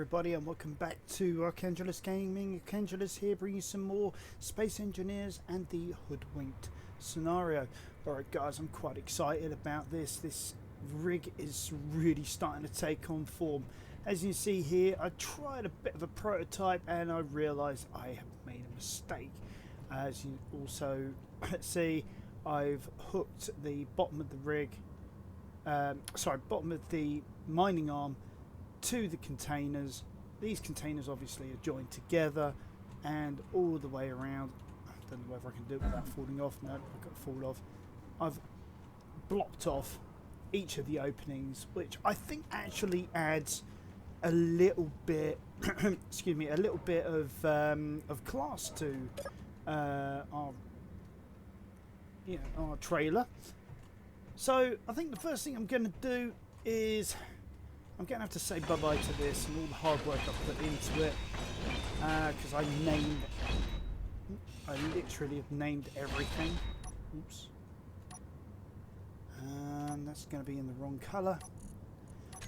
everybody, and welcome back to Archangelus Gaming. Archangelus here, bringing you some more Space Engineers and the Hoodwinked scenario. Alright guys, I'm quite excited about this. This rig is really starting to take on form. As you can see here, I tried a bit of a prototype and I realised I have made a mistake. As you also see, I've hooked the bottom of the rig, bottom of the mining arm to the containers. These containers obviously are joined together and all the way around. I don't know whether I can do it without falling off. No, I've got to fall off. I've blocked off each of the openings, which I think actually adds a little bit excuse me, a little bit of class to our trailer. So I think the first thing I'm going to do is I'm going to have to say bye-bye to this and all the hard work I've put into it, because I literally have named everything. Oops. And that's going to be in the wrong colour.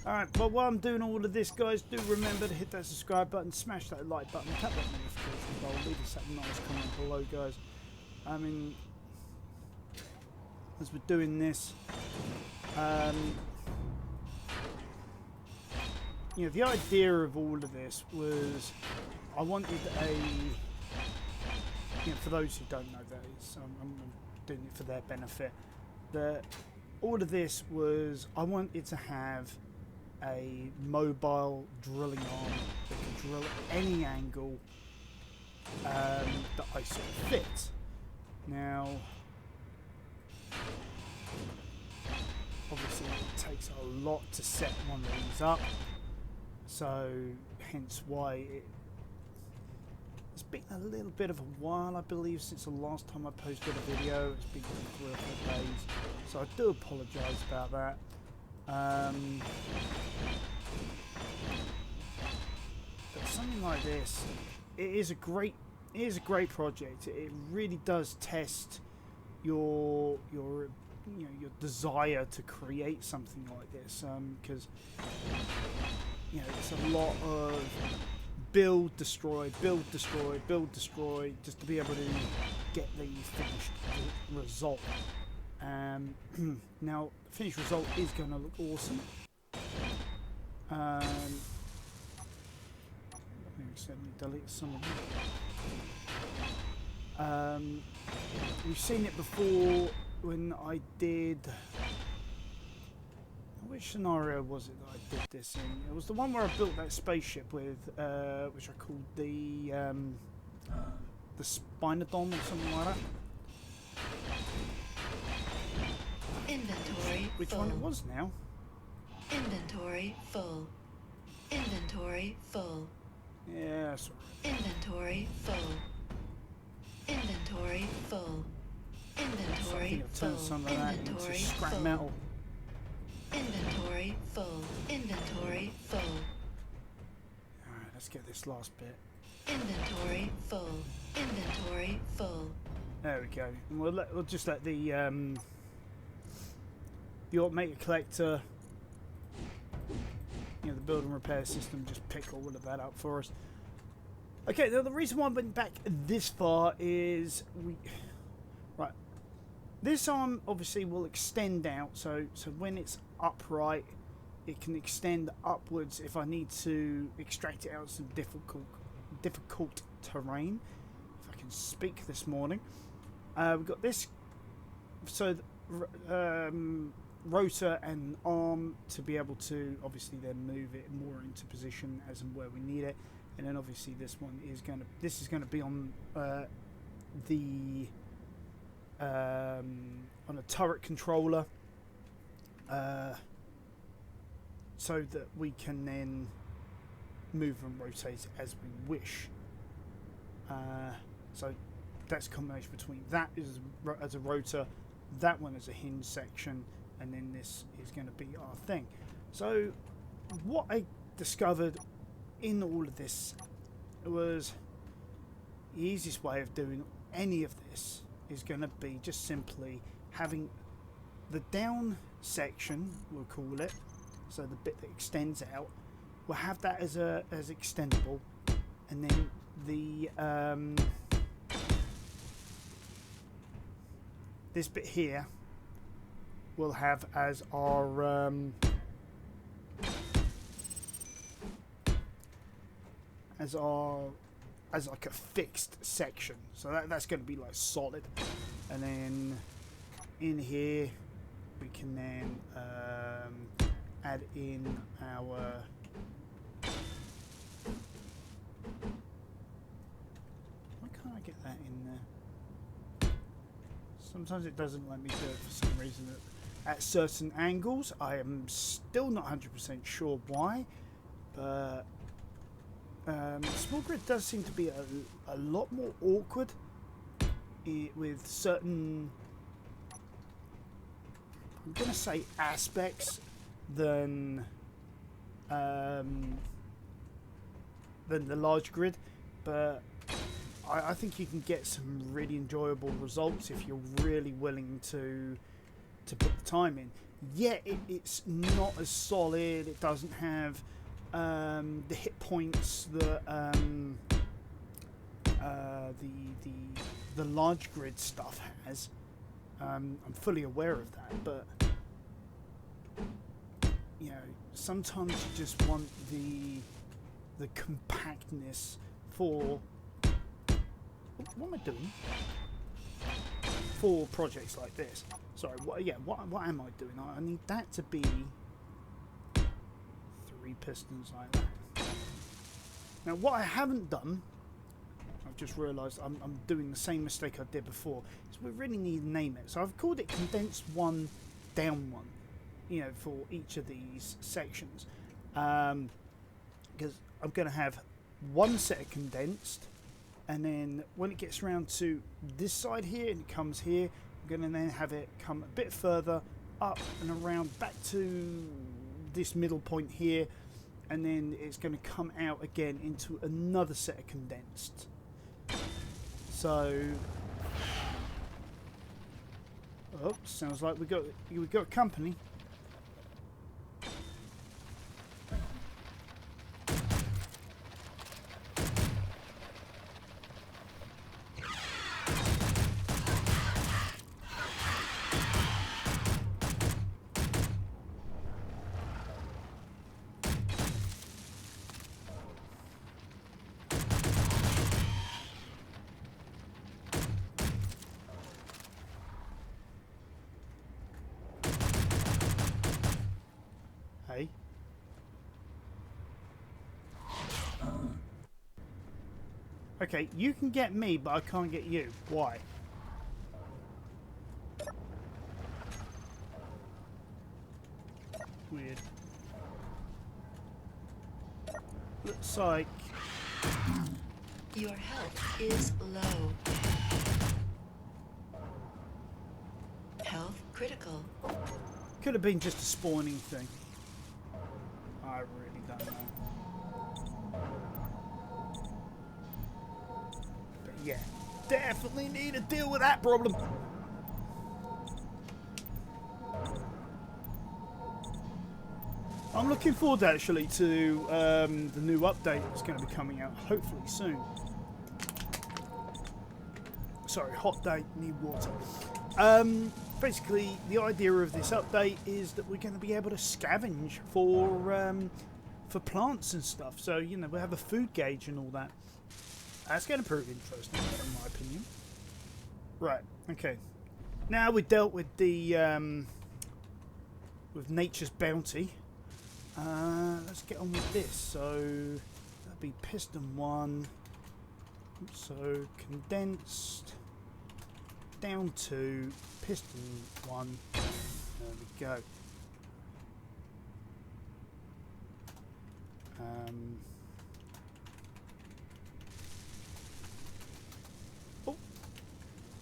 Alright, but while I'm doing all of this, guys, do remember to hit that subscribe button, smash that like button, tap that notification bell, leave us that nice comment below, guys. I mean, as we're doing this, the idea of all of this was I wanted for those who don't know, that is, I'm doing it for their benefit, that all of this was I wanted to have a mobile drilling arm that could drill at any angle that I sort of fit. Now, obviously it takes a lot to set one of these up, so hence why it's been a little bit of a while, I believe, since the last time I posted a video. It's been 3 or 4 days, so I do apologise about that. But something like this, it is a great project. It really does test your desire to create something like this, because it's a lot of build, destroy, build, destroy, build, destroy, just to be able to get the finished result. Now, the finished result is going to look awesome. Let me delete some of them. We've seen it before when I did. Which scenario was it that I did this in? It was the one where I built that spaceship with, which I called the Spinodon or something like that. Inventory Which full. one it was now? Inventory full. Inventory full. Yeah, sorry. Inventory full. Inventory full. Inventory Turn full. some of that into Inventory scrap full. metal. Inventory full. Inventory full. Alright, let's get this last bit. Inventory full. Inventory full. There we go. And we'll just let the automated collector, the build and repair system, just pick all of that up for us. Okay, now the reason why I went back this far is this arm obviously will extend out, so when it's upright, it can extend upwards if I need to extract it out of some difficult terrain. If I can speak this morning, we've got this, so rotor and arm to be able to obviously then move it more into position as and where we need it, and then obviously this is going to be on on a turret controller, so that we can then move and rotate as we wish. So that's a combination between that as a rotor, that one as a hinge section, and then this is going to be our thing. So what I discovered in all of this was the easiest way of doing any of this is going to be just simply having the down section, we'll call it, so the bit that extends out, we'll have that as extendable, and then the this bit here we'll have as our as like a fixed section. So that's going to be like solid, and then in here we can then add in our why can't I get that in there? Sometimes it doesn't let me do it for some reason at certain angles. I am still not 100% sure why, but small grid does seem to be a lot more awkward with certain, I'm going to say, aspects than the large grid, but I think you can get some really enjoyable results if you're really willing to put the time in. Yet it's not as solid. It doesn't have the hit points that the large grid stuff has. I'm fully aware of that, but you know, sometimes you just want the compactness for what am I doing? For projects like this. Sorry, what am I doing? I need that to be 3 pistons like that. Now, what I haven't done, I've just realised I'm doing the same mistake I did before, is we really need to name it. So I've called it condensed 1, down 1, you know, for each of these sections. Because I'm going to have one set of condensed, and then when it gets around to this side here and it comes here, I'm going to then have it come a bit further up and around back to this middle point here, and then it's going to come out again into another set of condensed. So, oh, sounds like we got company. Hey. Okay, you can get me, but I can't get you. Why? Weird. Looks like Your health is low. Health critical. could have been just a spawning thing. I really don't know. But yeah, definitely need to deal with that problem. I'm looking forward actually to the new update that's going to be coming out hopefully soon. Sorry, hot day, need water. Basically, the idea of this update is that we're going to be able to scavenge for plants and stuff. So, you know, we'll have a food gauge and all that. That's going to prove interesting, in my opinion. Right, okay. Now we've dealt with the with nature's bounty. Let's get on with this. So that'll be piston 1. So condensed down 2, piston 1. There we go. Oh.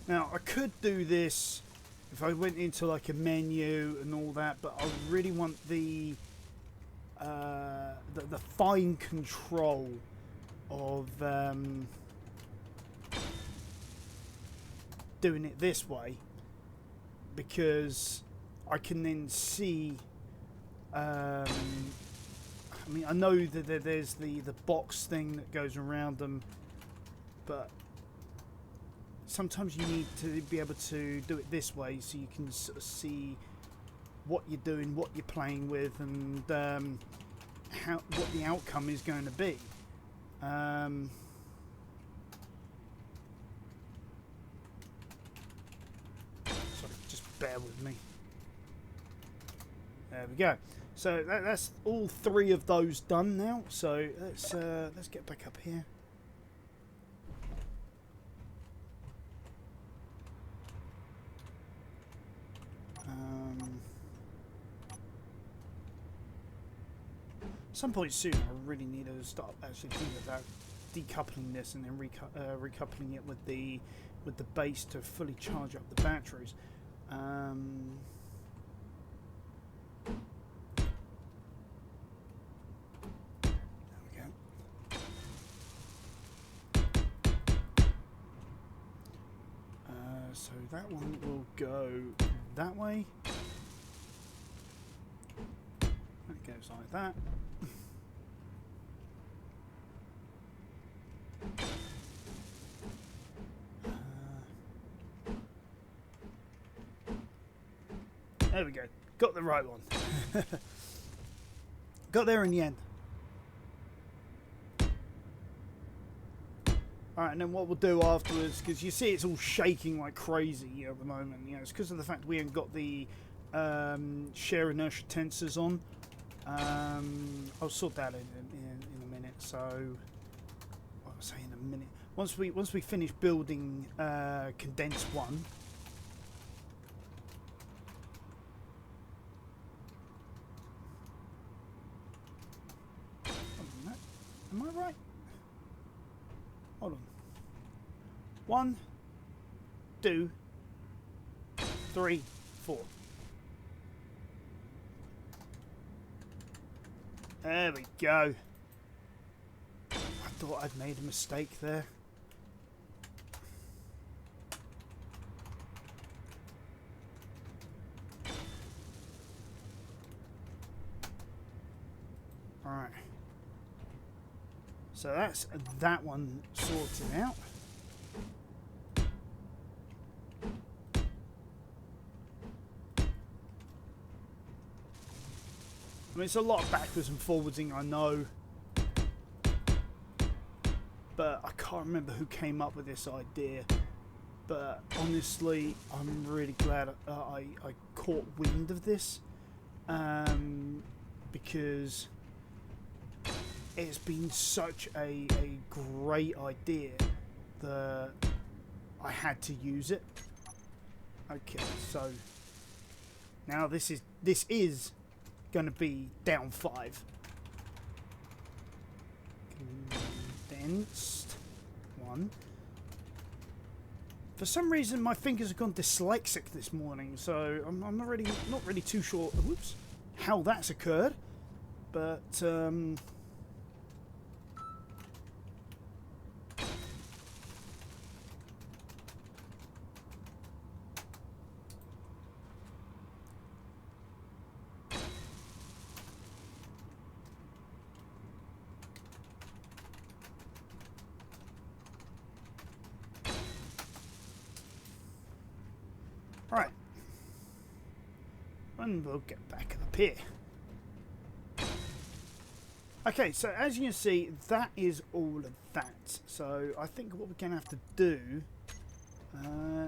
Now I could do this if I went into like a menu and all that, but I really want the fine control of doing it this way, because I can then see I mean, I know that there's the box thing that goes around them, but sometimes you need to be able to do it this way so you can sort of see what you're doing, what you're playing with, and what the outcome is going to be. Sorry, just bear with me. There we go. So that's all 3 of those done now. So let's get back up here. Some point soon, I really need to start actually thinking about decoupling this and then recoupling it with the base to fully charge up the batteries. So that one will go that way. That goes like that. There we go. Got the right one. Got there in the end. Alright, and then what we'll do afterwards, because you see it's all shaking like crazy at the moment. You know, it's because of the fact we haven't got the share inertia tensors on. I'll sort that in a minute. So, what I'll say in a minute. Once we finish building Condense 1. Am I right? Hold on. 1, 2, 3, 4. There we go. I thought I'd made a mistake there. Alright. So that's that one sorted out. I mean, it's a lot of backwards and forwarding, I know. But I can't remember who came up with this idea. But honestly, I'm really glad I caught wind of this. Because it's been such a great idea that I had to use it. Okay, so now this is going to be down 5. Condensed 1. For some reason, my fingers have gone dyslexic this morning, so I'm not really too sure. Whoops, how that's occurred, but. Alright. And we'll get back up here. Okay, so as you can see, that is all of that. So I think what we're going to have to do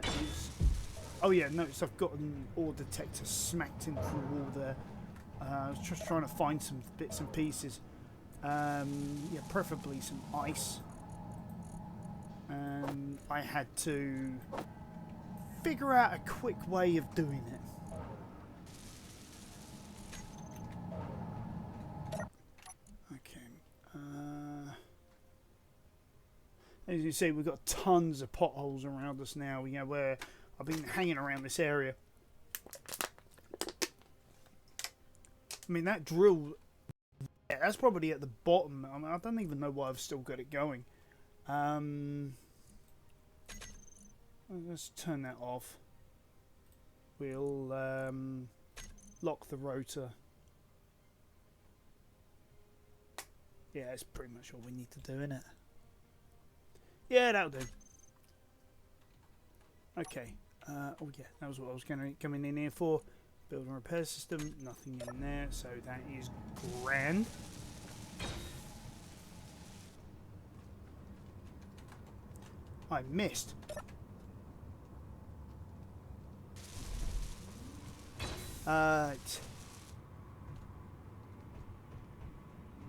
is... Oh yeah, notice I've got an ore detector smacked in through the wall there. I was just trying to find some bits and pieces. Yeah, preferably some ice. And I had to figure out a quick way of doing it. Okay. As you can see, we've got tons of potholes around us now. You know, where I've been hanging around this area. I mean, that drill, yeah, that's probably at the bottom. I mean, I don't even know why I've still got it going. Let's turn that off. We'll lock the rotor. Yeah, it's pretty much all we need to do, isn't it? Yeah, that'll do. Okay. Oh yeah, that was what I was going to come in here for. Build and repair system. Nothing in there, so that is grand. I missed.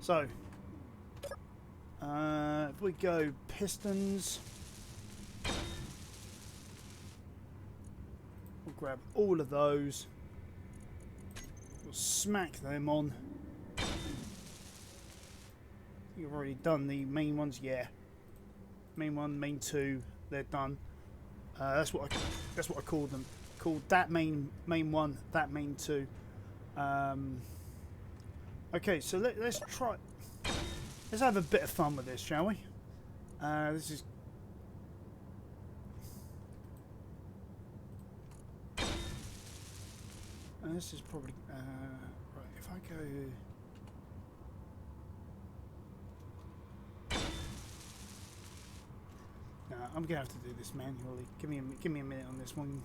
So, if we go pistons, we'll grab all of those. We'll smack them on. You've already done the main ones, yeah. Main one, main two, they're done. That's what I called them. Called that main one, that main two. Okay, so let's try. Let's have a bit of fun with this, shall we? This is. This is probably right. If I go. No, I'm gonna have to do this manually. Give me a minute on this one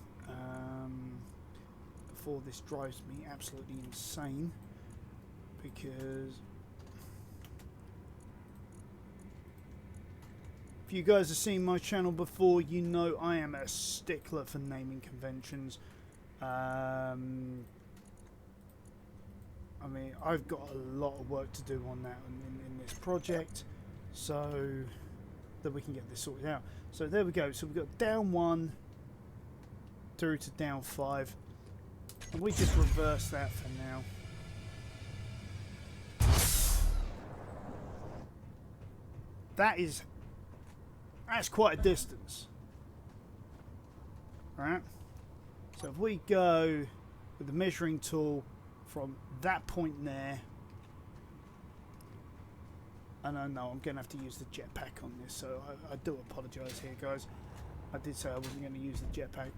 before this drives me absolutely insane. Because if you guys have seen my channel before, you know I am a stickler for naming conventions. I mean, I've got a lot of work to do on that in this project, so that we can get this sorted out. So there we go. So we've got down 1 through to down 5, and we just reverse that for now. That's quite a distance, right? So if we go with the measuring tool from that point there, and I know I'm going to have to use the jetpack on this, so I do apologise here, guys. I did say I wasn't going to use the jetpack.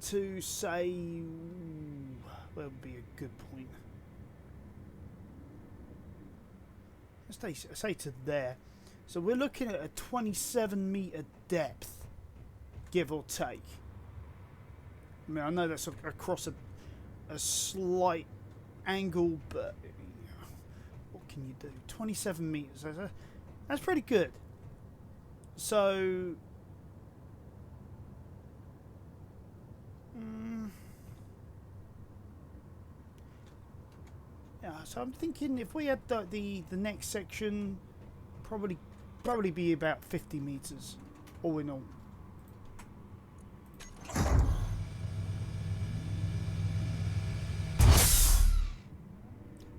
To say, where would be a good point? Let's say to there. So we're looking at a 27 metre depth, give or take. I mean, I know that's across a slight angle, but what can you do? 27 metres, that's pretty good. So, yeah. So I'm thinking if we had the next section, probably be about 50 metres, all in all.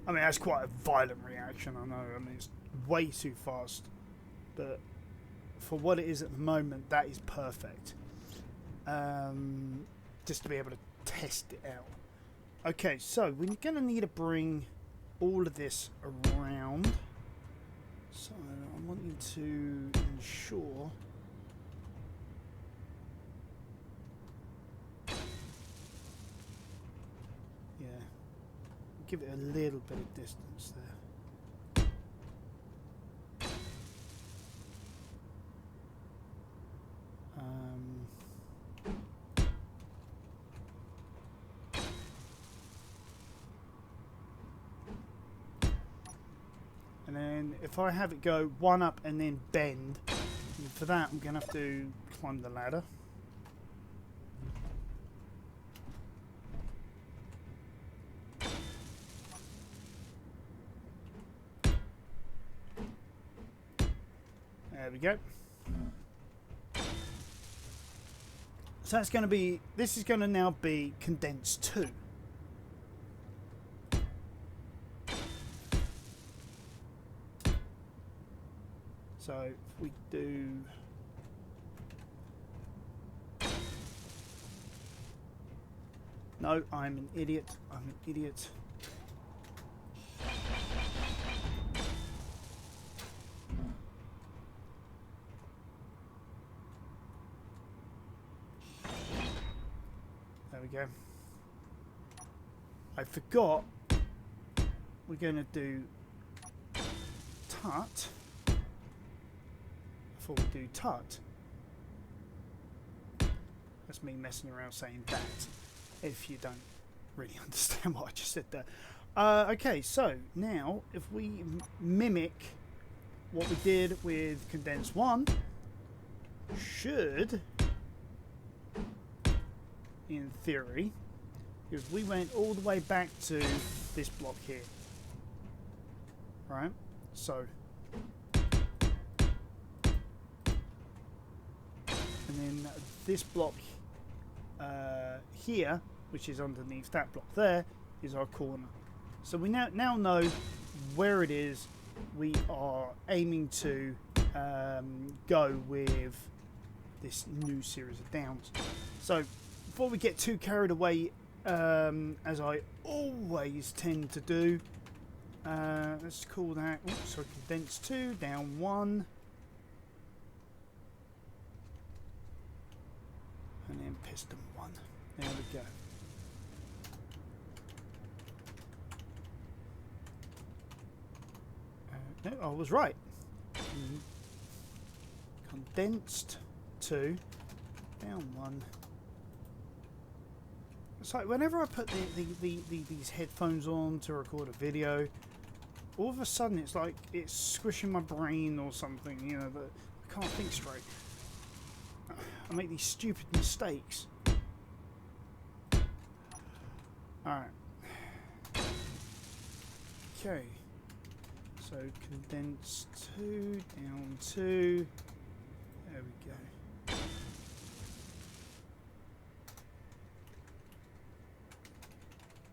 I mean, that's quite a violent reaction, I know. I mean, it's way too fast. But for what it is at the moment, that is perfect. Just to be able to test it out. Okay, so we're going to need to bring all of this around. So I'm wanting to ensure give it a little bit of distance there. And then if I have it go one up and then bend, and for that I'm going to have to climb the ladder. There we go. So that's going to be, this is going to now be condensed 2. So if we do no, I'm an idiot. There we go. I forgot we're going to do tut. Before we do tut. That's me messing around saying that, if you don't really understand what I just said there. Okay, so now if we mimic what we did with condense 1, should, in theory, because we went all the way back to this block here. Right? So, and then this block here, which is underneath that block there, is our corner. So we now know where it is we are aiming to go with this new series of downs. So before we get too carried away, as I always tend to do, let's call that, oops, so condense 2, down 1, and then piston 1. There we go. No, I was right. Condensed 2, down 1. It's like whenever I put these headphones on to record a video, all of a sudden it's like it's squishing my brain or something, you know, that I can't think straight. I make these stupid mistakes. Alright. Okay. So condense 2, down 2. There we go.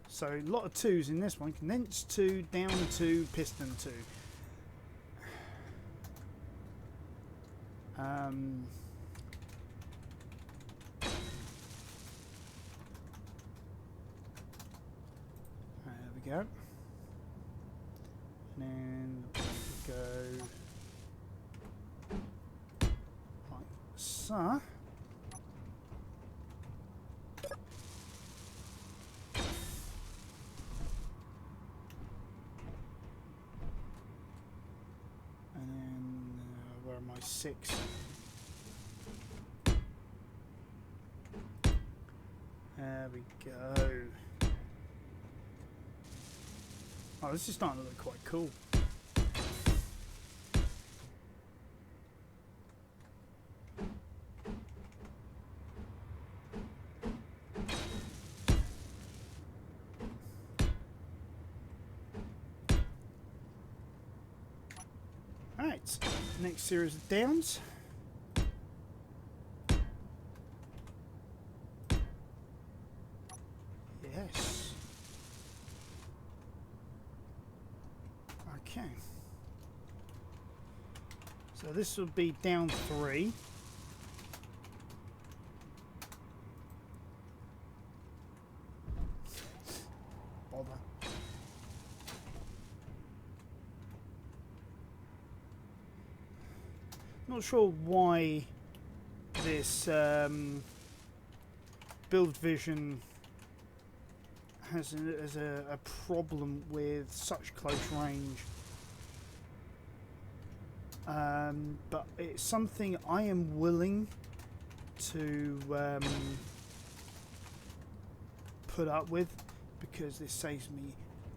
So a lot of 2s in this one. Condense 2, down 2, piston 2. There we go. And then we go like so. And then where are my 6? There we go. Oh, this is starting to look quite cool. Alright, next series of downs. Yes. Okay. So this will be down 3. Bother. Not sure why this build vision has a problem with such close range, but it's something I am willing to put up with because this saves me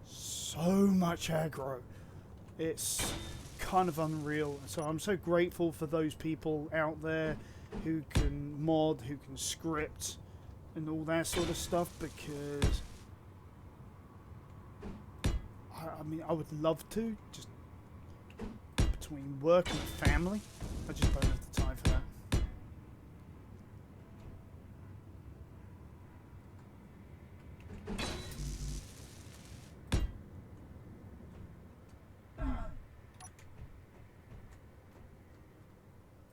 so much aggro. It's kind of unreal. So I'm so grateful for those people out there who can mod, who can script and all that sort of stuff, because I mean, I would love to, just between work and family, I just don't have the time for that.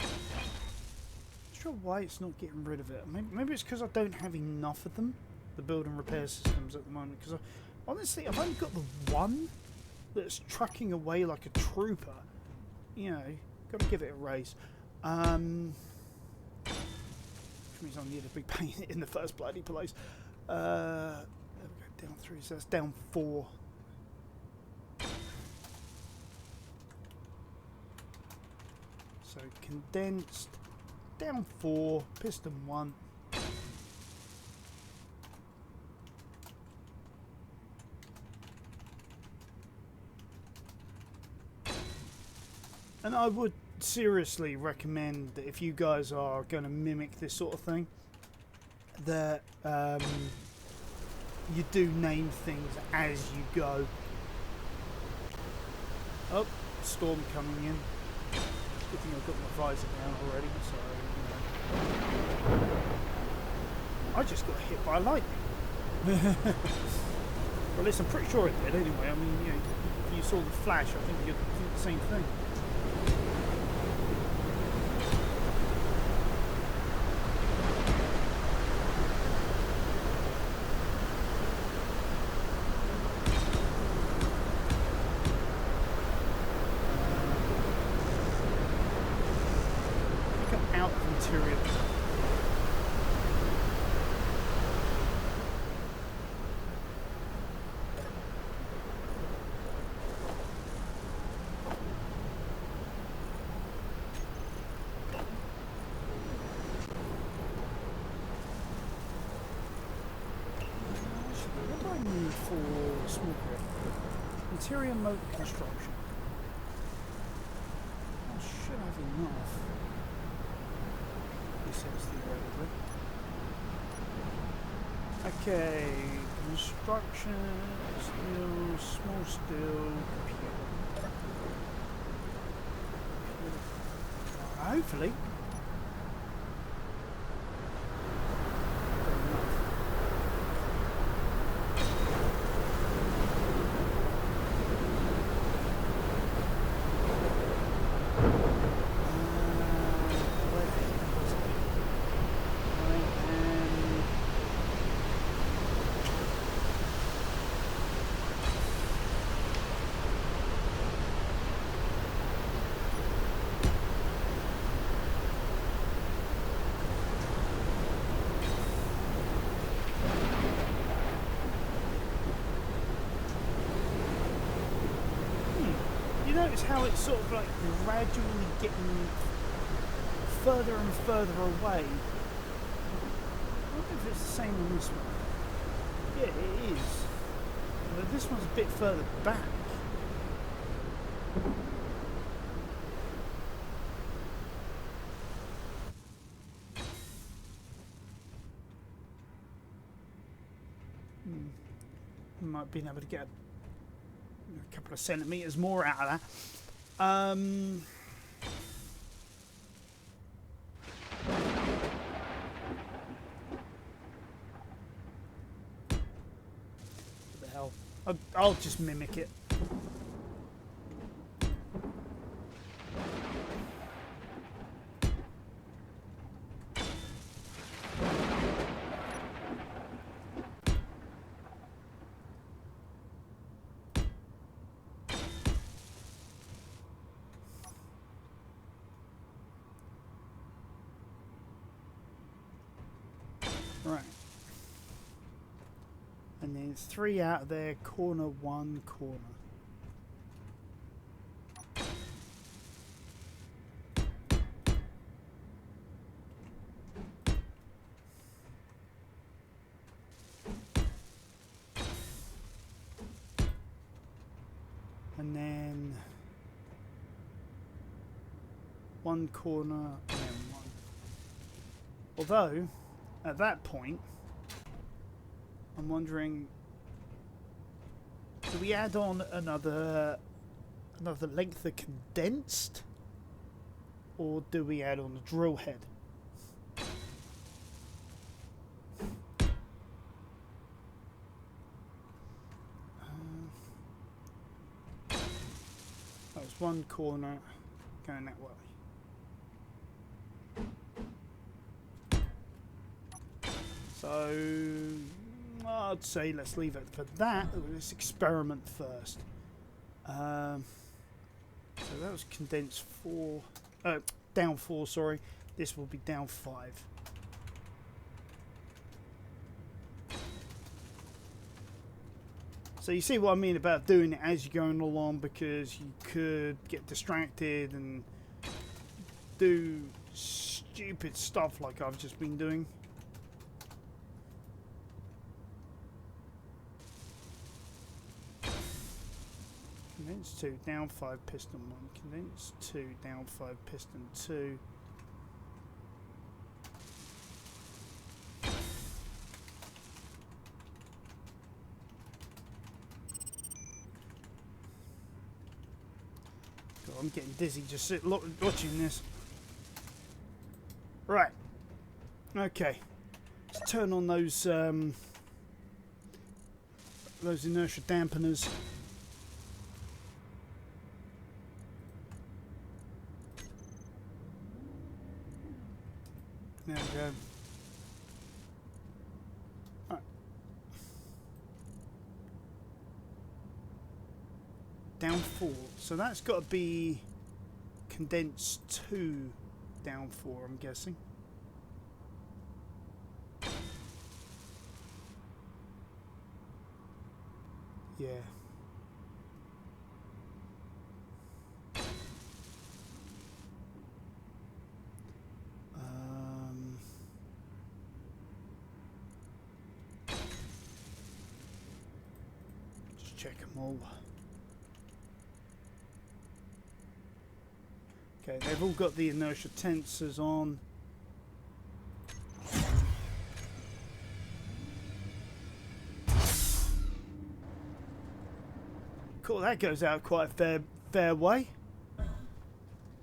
Not sure why it's not getting rid of it. Maybe it's because I don't have enough of them, the build and repair systems at the moment, because honestly, I've only got the one that's trucking away like a trooper. You know, got to give it a raise. Which means I need a big paint in the first bloody place. There we go, down 3, so that's down 4. condensed, down 4, piston 1. And I would seriously recommend that if you guys are going to mimic this sort of thing, that you do name things as you go. Oh, storm coming in. Good thing I've got my visor down already, so you know. I just got hit by lightning. Or at least I'm pretty sure it did anyway. I mean, you know, if you saw the flash, I think you'd think the same thing. Out of interior. What do I need for small grip? Interior motor construction. I should have enough. Says theoretically. Okay, construction, steel, small steel, computer. Hopefully. Notice how it's sort of like gradually getting further and further away. I wonder if it's the same on this one. Yeah, it is. But this one's a bit further back. Might have been able to get a couple of centimeters more out of that. What the hell? I'll just mimic it. Right. And then 3 out of there, corner 1, corner. And then 1 corner and then 1. Although, at that point, I'm wondering, do we add on another length of condensed, or do we add on a drill head? That was 1 corner going that way. So I'd say let's leave it for that. Let's experiment first. So that was condensed 4, down 4. Sorry, this will be down 5. So you see what I mean about doing it as you're going along, because you could get distracted and do stupid stuff like I've just been doing. Condense 2, down 5, piston 1. Condense 2, down 5, piston 2. God, I'm getting dizzy just watching this. Right. Okay. Let's turn on those inertia dampeners. There we go. Right. Down 4. So that's got to be condense 2 down 4, I'm guessing. Yeah. Just check them all. Okay, they've all got the inertia tensors on. Cool, that goes out quite a fair way.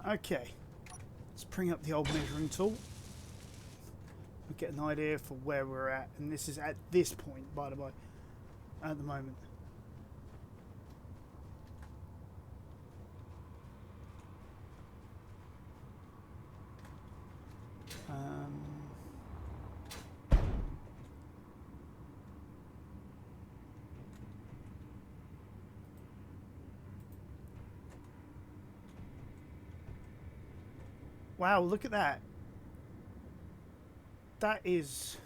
Okay, let's bring up the old measuring tool. We'll get an idea for where we're at, and this is at this point, by the way, at the moment. Wow, look at that. That is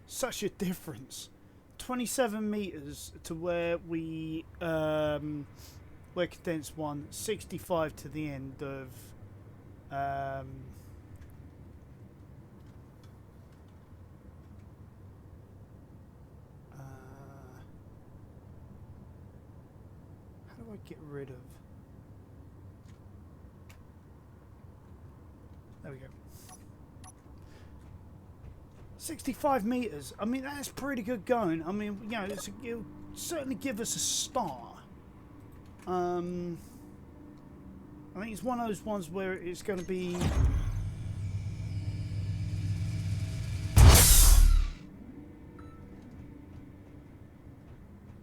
such a difference. 27 meters to where we where condense 1, 65 to the end of how do I get rid of? There we go. 65 meters. I mean, that's pretty good going. I mean, you know, it'll certainly give us a start. I think it's one of those ones where it's going to be...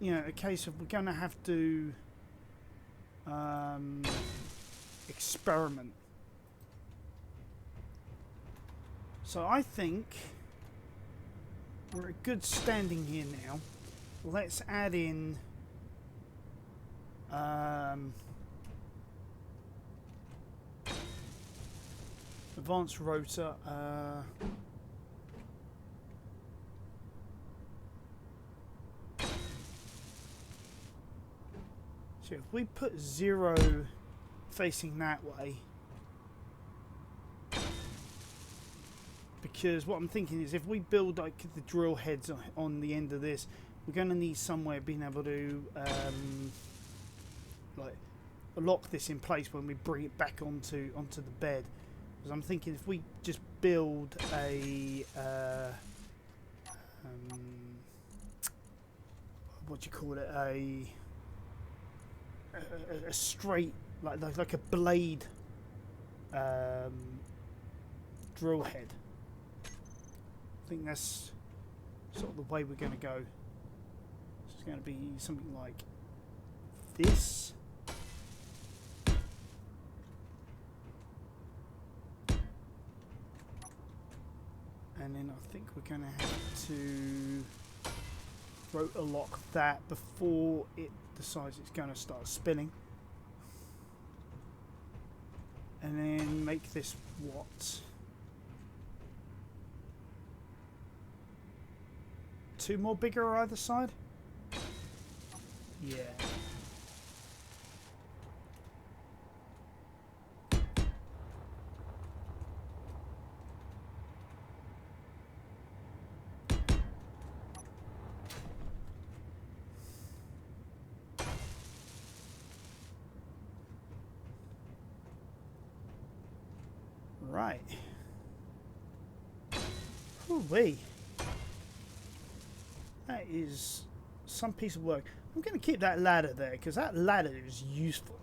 you know, a case of we're going to have to experiment. So I think we're at good standing here now. Let's add in advanced rotor. So if we put 0 facing that way, because what I'm thinking is if we build like the drill heads on the end of this, we're going to need somewhere being able to like lock this in place when we bring it back onto the bed. Because I'm thinking if we just build a what do you call it, a straight like a blade drill head. I think that's sort of the way we're going to go. It's going to be something like this. And then I think we're going to have to rotor lock that before it decides it's going to start spinning. And then make this what? 2 more bigger either side? Yeah. Right. Woo-wee. That is some piece of work. I'm going to keep that ladder there because that ladder is useful.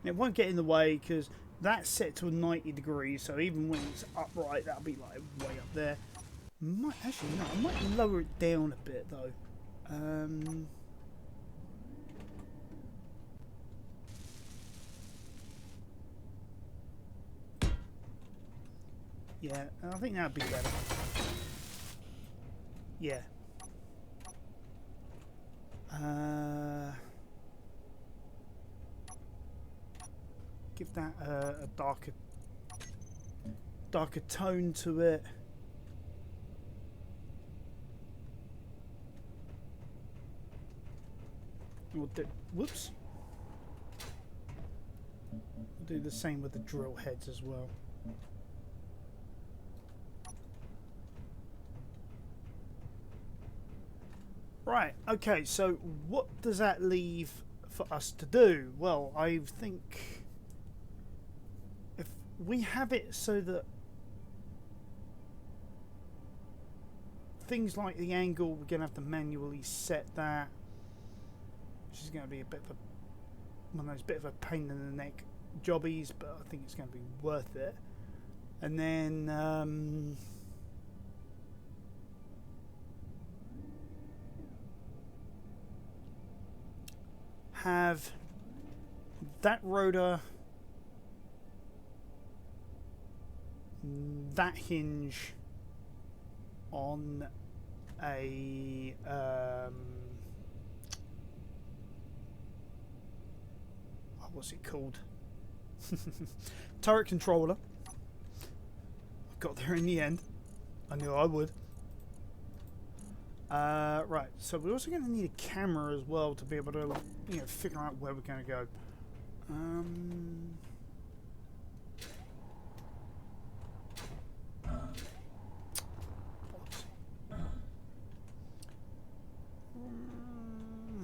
It won't get in the way because that's set to 90 degrees, so even when it's upright, that'll be like way up there. Actually, no, I might lower it down a bit though. Yeah, I think that'd be better. Yeah. Give that a darker tone to it. We'll do, whoops. We'll do the same with the drill heads as well. Right, okay, so what does that leave for us to do? Well, I think if we have it so that things like the angle, we're going to have to manually set that, which is going to be a bit of one of those bit of a pain in the neck jobbies, but I think it's going to be worth it. And then have that rotor, that hinge on a what's it called? Turret controller. I got there in the end. I knew I would. Right, so we're also going to need a camera as well to be able to, you know, figure out where we're going to go.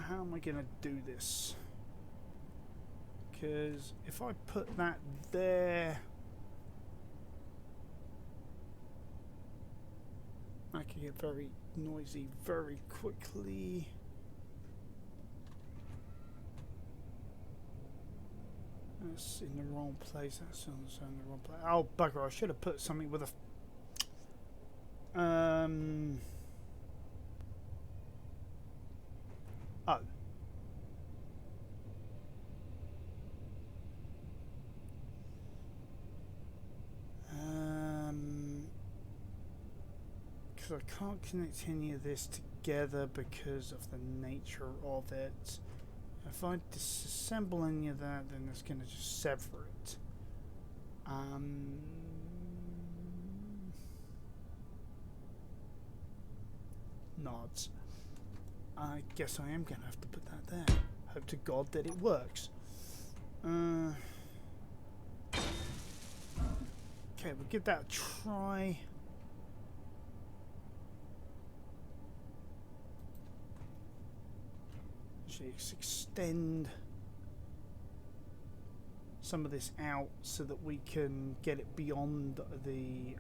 How am I going to do this? Because if I put that there, I can get very noisy very quickly. That's in the wrong place. That's also in the wrong place. Oh bugger! I should have put something with a. Oh. Because I can't connect any of this together because of the nature of it. If I disassemble any of that, then it's going to just sever it. Nods. I guess I am going to have to put that there. Hope to God that it works. Okay, we'll give that a try. Let's extend some of this out so that we can get it beyond the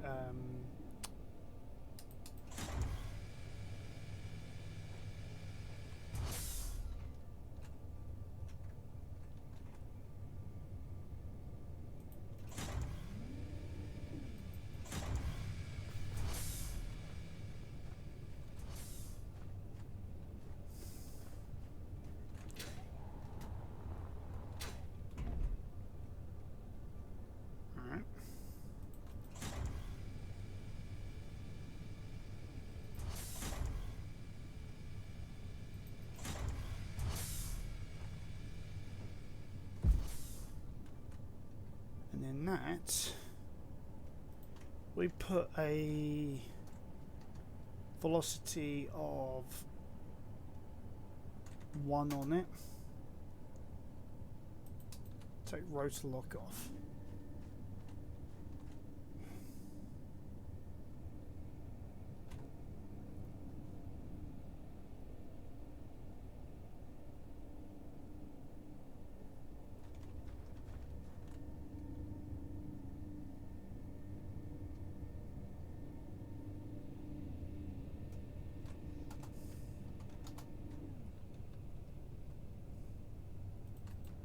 and then that we put a velocity of 1 on it. Take rotor lock off.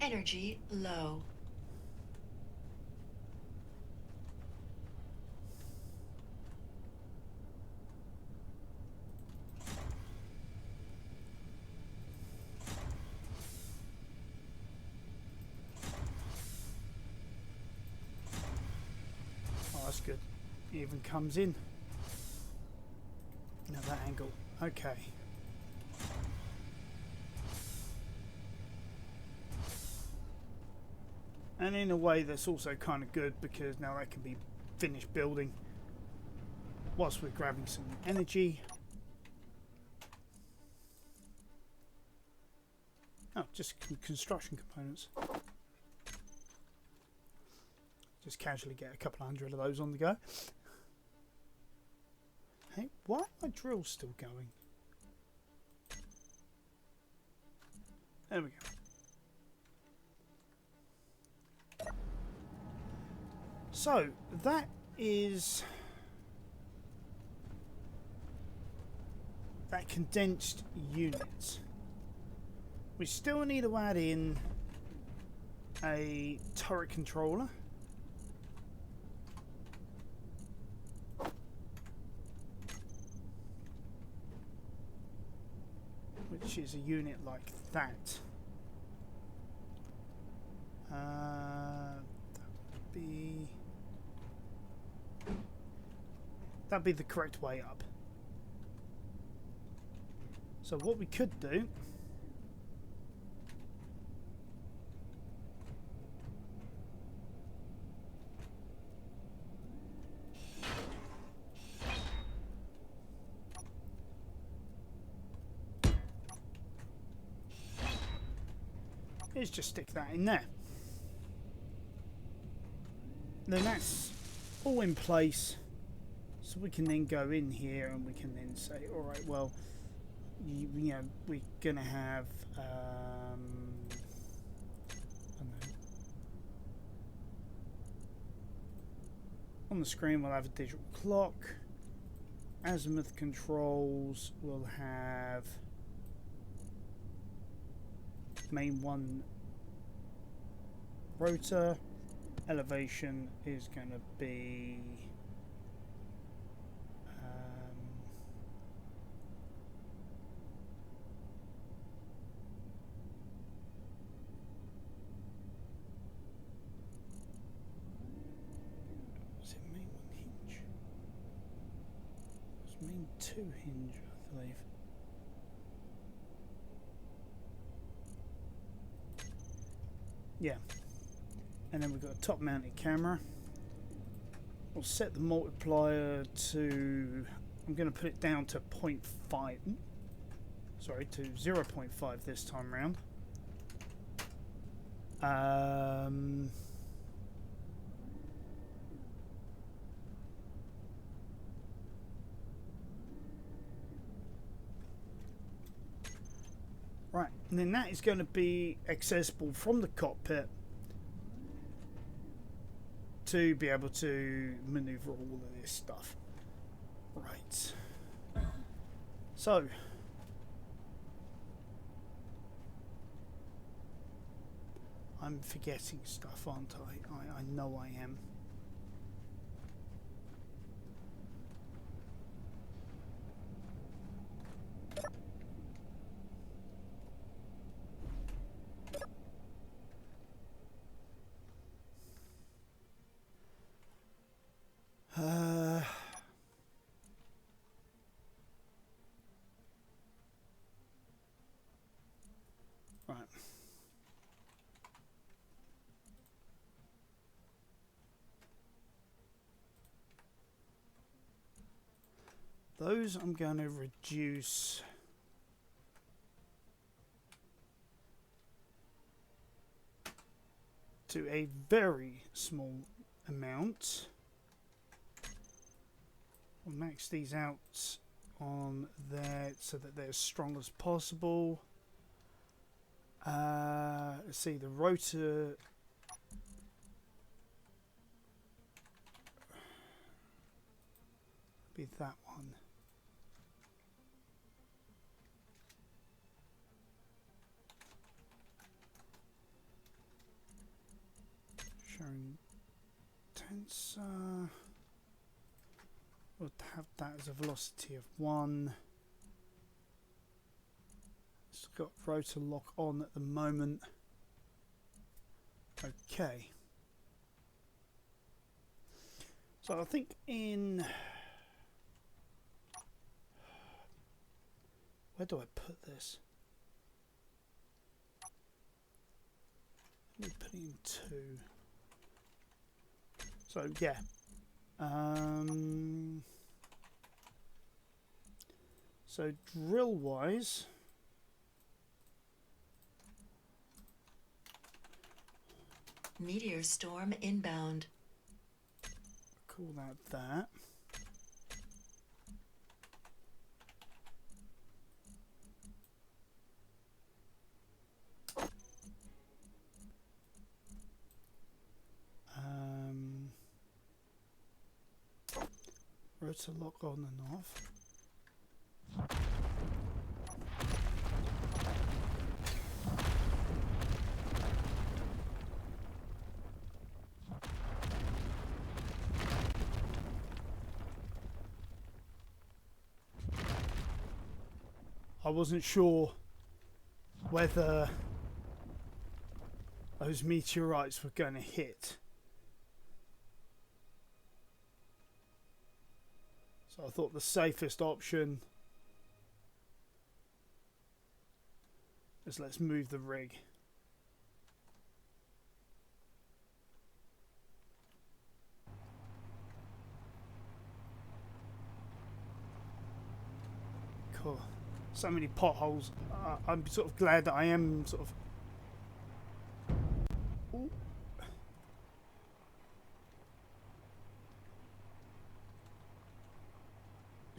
Energy low. Oh, that's good. It even comes in. Now that angle. Okay. And in a way that's also kind of good because now that can be finished building whilst we're grabbing some energy. Oh, just construction components. Just casually get a couple of hundred of those on the go. Hey, why are my drills still going? There we go. So, that is that condensed unit. We still need to add in a turret controller. Which is a unit like that. That'd be the correct way up. So what we could do is just stick that in there. Then that's all in place, so we can then go in here and we can then say, all right, well, you know, we're gonna have I don't know. On the screen we'll have a digital clock. Azimuth controls will have main one rotor. Elevation is going to be was it main one hinge? It was main two hinge, I believe. Yeah. And then we've got a top mounted camera. We'll set the multiplier to, I'm going to put it down to 0.5, sorry, to 0.5 this time round. Right, and then that is going to be accessible from the cockpit to be able to maneuver all of this stuff. Right. So, I'm forgetting stuff, aren't I? I know I am. Right. Those I'm going to reduce to a very small amount. We'll max these out on there so that they're as strong as possible. Let's see, the rotor be that one. Showing tensor. We'll have that as a velocity of 1. It's got rotor lock on at the moment. Okay. So I think in... Where do I put this? Let me put it in 2. So yeah. So drill wise, Meteor storm inbound. call that. Rotor lock on and off. I wasn't sure whether those meteorites were going to hit. So I thought the safest option is let's move the rig. Cool. So many potholes. I'm sort of glad that I am sort of... Ooh.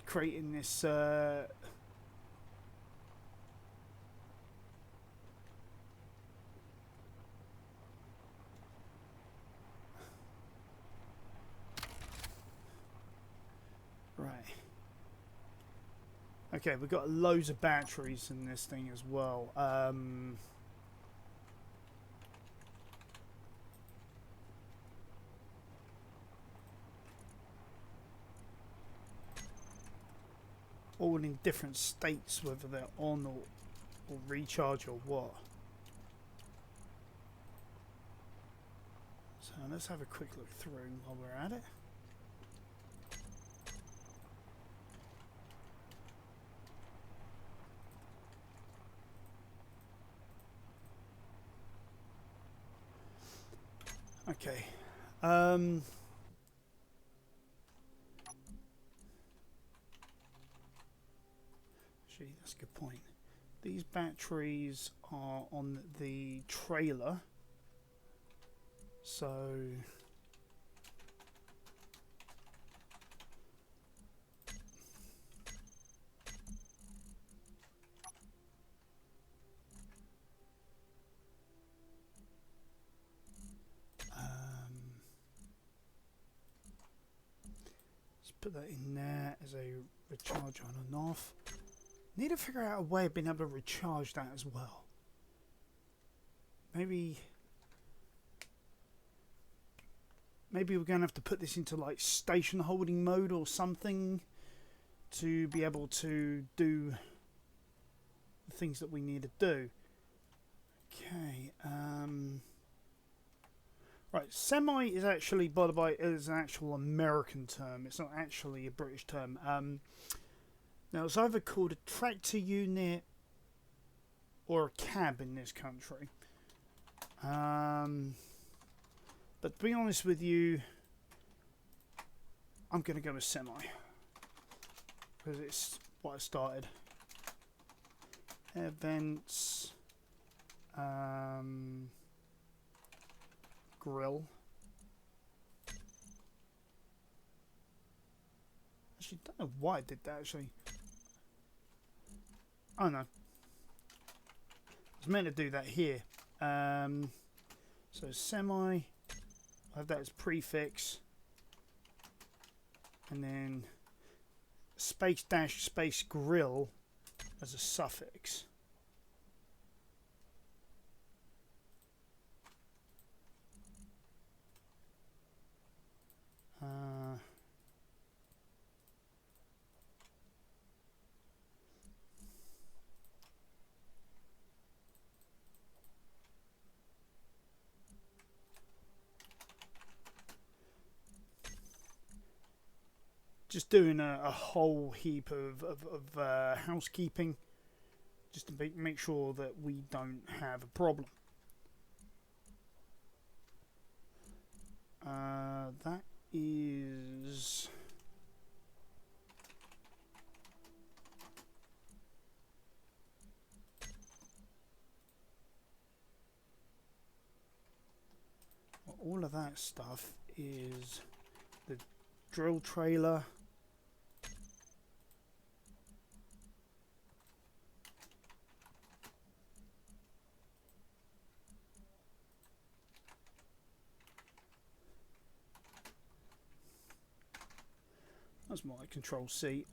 Creating this right. Okay, we've got loads of batteries in this thing as well. All in different states, whether they're on or recharge or what. So let's have a quick look through while we're at it. Okay. Actually, that's a good point. These batteries are on the trailer. So... let's put that in there as a recharge on and off. Need to figure out a way of being able to recharge that as well. Maybe we're going to have to put this into like station holding mode or something to be able to do the things that we need to do. Okay. Right. Semi is actually, by the way, is an actual American term. It's not actually a British term. Now, it's either called a tractor unit or a cab in this country. But to be honest with you, I'm going to go with semi. Because it's what I started. Air vents. Grill. Actually, don't know why I did that, actually. Oh, no. I was meant to do that here. So, semi. I'll have that as prefix. And then space dash space grill as a suffix. just doing a whole heap of housekeeping, just to make sure that we don't have a problem. That is... all of that stuff is the drill trailer. That's my control C.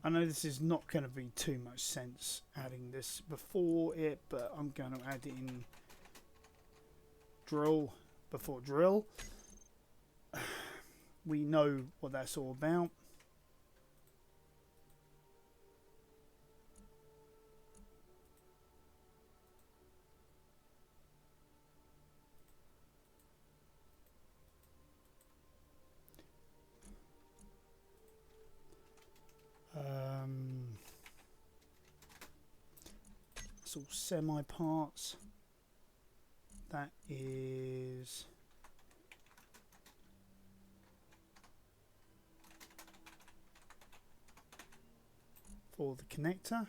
I know this is not going to be too much sense adding this before it, but I'm going to add it in drill before drill. We know what that's all about. It's all semi parts. That is for the connector.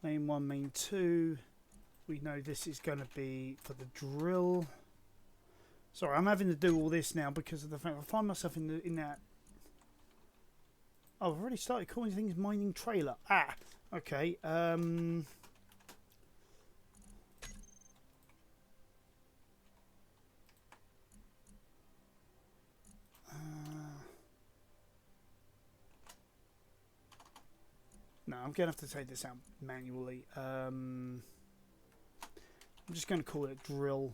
Main 1, main 2. We know this is going to be for the drill. Sorry, I'm having to do all this now because of the fact I find myself in that. Oh, I've already started calling things mining trailer. Ah, okay. No, I'm going to have to take this out manually. I'm just going to call it drill.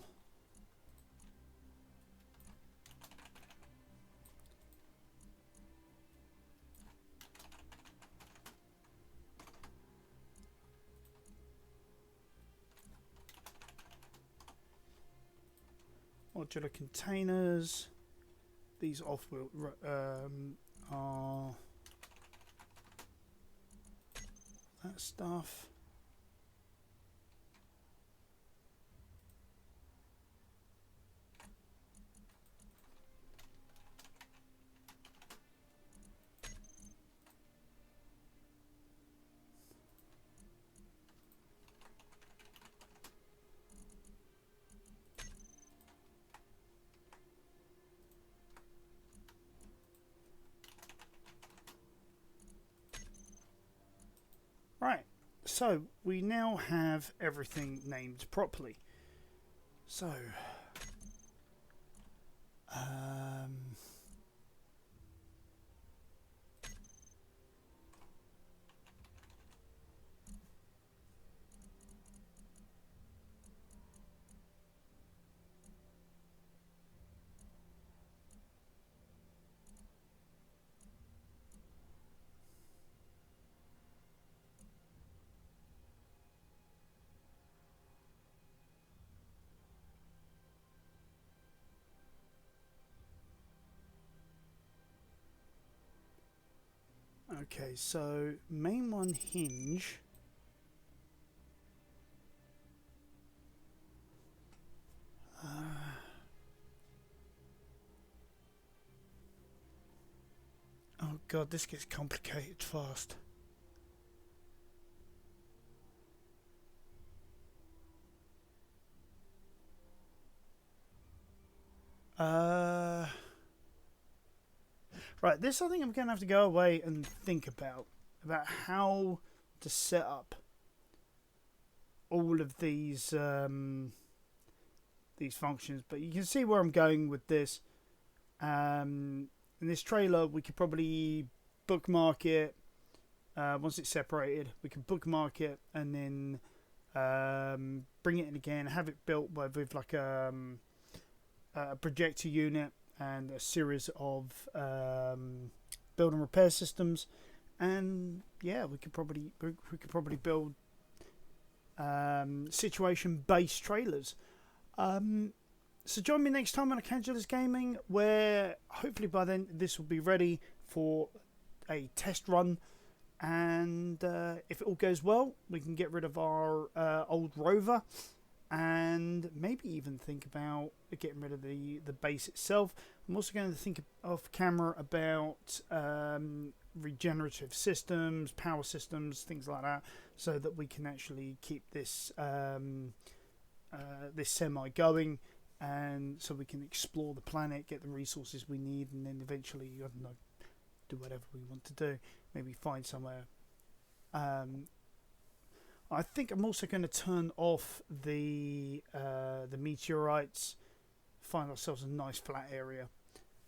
Modular containers. These off-wheel are that stuff. Right, so we now have everything named properly. So, okay, so main 1 hinge. Oh god, this gets complicated fast. Right, this I think I'm going to have to go away and think about how to set up all of these functions. But you can see where I'm going with this. In this trailer, we could probably bookmark it. Once it's separated, we can bookmark it and then bring it in again, have it built with like a projector unit, and a series of build and repair systems, and yeah, we could probably build situation based trailers. So join me next time on Arcangela's Gaming, where hopefully by then this will be ready for a test run, and if it all goes well, we can get rid of our old rover, and maybe even think about getting rid of the base itself. I'm also going to think off camera about regenerative systems, power systems, things like that, so that we can actually keep this this semi going, and so we can explore the planet, get the resources we need, and then eventually, I don't know, do whatever we want to do. Maybe find somewhere. I think I'm also going to turn off the meteorites. Find ourselves a nice flat area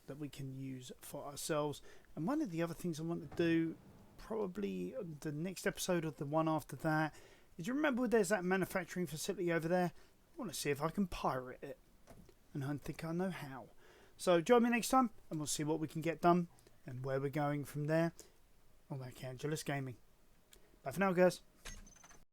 that we can use for ourselves. And one of the other things I want to do, probably the next episode or the one after that, is you remember there's that manufacturing facility over there? I want to see if I can pirate it. And I think I know how. So join me next time and we'll see what we can get done and where we're going from there on Arcangela's Gaming. Bye for now, guys.